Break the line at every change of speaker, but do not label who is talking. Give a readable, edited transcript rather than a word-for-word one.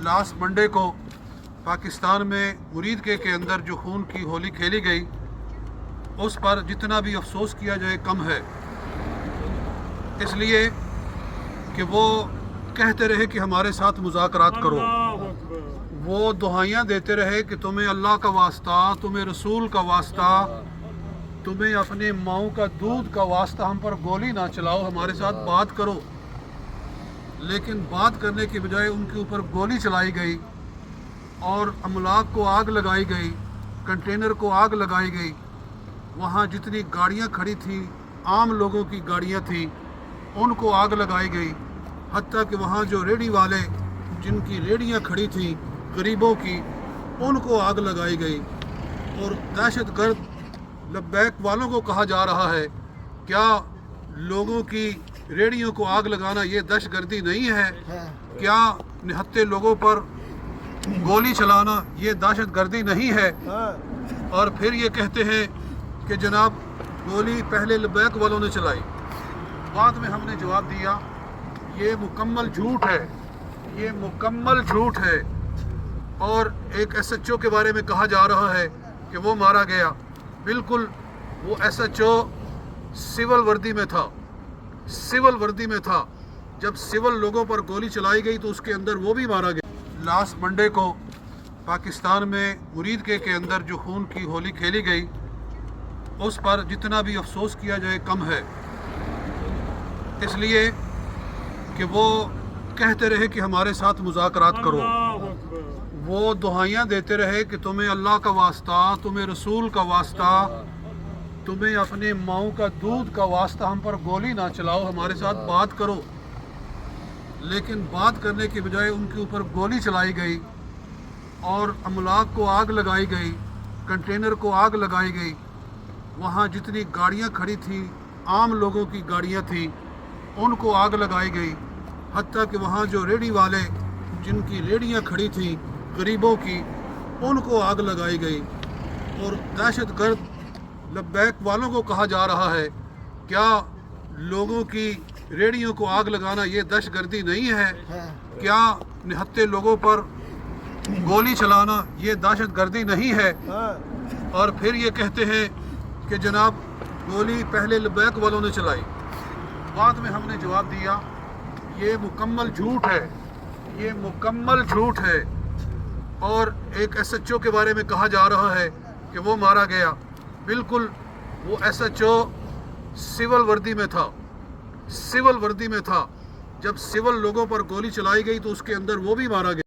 Last Monday को पाकिस्तान में मुरीद के अंदर जो खून की होली खेली गई, उस पर जितना भी अफसोस किया जाए कम है। इसलिए कि वो कहते रहे कि हमारे साथ मुज़ाकरात करो, वो दुआएं देते रहे कि तुम्हें अल्लाह का वास्ता, तुम्हें रसूल का वास्ता, तुम्हें अपने माओं का दूध का वास्ता हम पर गोली ना चलाओ, हमारे साथ बात करो। लेकिन बात करने की बजाय उनके ऊपर गोली चलाई गई और अमलाक को आग लगाई गई, कंटेनर को आग लगाई गई। वहाँ जितनी गाड़ियाँ खड़ी थी, आम लोगों की गाड़ियाँ थी, उनको आग लगाई गई। हत्ता कि वहाँ जो रेडी वाले जिनकी रेडियाँ खड़ी थी गरीबों की, उनको आग लगाई गई। और दहशतगर्द लब्बैक वालों को कहा जा रहा है, क्या लोगों की रेडियों को आग लगाना ये दहशतगर्दी नहीं है? क्या निहत्ते लोगों पर गोली चलाना ये दहशतगर्दी नहीं है? और फिर ये कहते हैं कि जनाब गोली पहले लब्बैक वालों ने चलाई, बाद में हमने जवाब दिया। ये मुकम्मल झूठ है, ये मुकम्मल झूठ है। और एक SHO के बारे में कहा जा रहा है कि वो मारा गया। बिल्कुल, वो SHO सिविल वर्दी में था, सिविल वर्दी में था। जब सिविल लोगों पर गोली चलाई गई तो उसके अंदर वो भी मारा गया। लास्ट मंडे को पाकिस्तान में मुरीद के अंदर जो खून की होली खेली गई, उस पर जितना भी अफसोस किया जाए कम है। इसलिए कि वो कहते रहे कि हमारे साथ मुज़ाकरात करो, वो दुआएं देते रहे कि तुम्हें अल्लाह का वास्ता, तुम्हें रसूल का वास्ता, तुम्हें अपने माओं का दूध का वास्ता हम पर गोली ना चलाओ, हमारे साथ बात करो। लेकिन बात करने की बजाय उनके ऊपर गोली चलाई गई और अमलाक को आग लगाई गई, कंटेनर को आग लगाई गई। वहाँ जितनी गाड़ियाँ खड़ी थी, आम लोगों की गाड़ियाँ थी, उनको आग लगाई गई। हत्ता कि वहाँ जो रेडी वाले जिनकी रेडियाँ खड़ी थी गरीबों की, उनको आग लगाई गई। और दहशतगर्द लब्बैक वालों को कहा जा रहा है, क्या लोगों की रेडियों को आग लगाना ये दहशतगर्दी नहीं है? क्या निहत्ते लोगों पर गोली चलाना ये दहशतगर्दी नहीं है? और फिर ये कहते हैं कि जनाब गोली पहले लब्बैक वालों ने चलाई, बाद में हमने जवाब दिया। ये मुकम्मल झूठ है, ये मुकम्मल झूठ है। और एक SHO के बारे में कहा जा रहा है कि वो मारा गया। बिल्कुल, वो SHO सिविल वर्दी में था, सिविल वर्दी में था। जब सिविल लोगों पर गोली चलाई गई तो उसके अंदर वो भी मारा गया।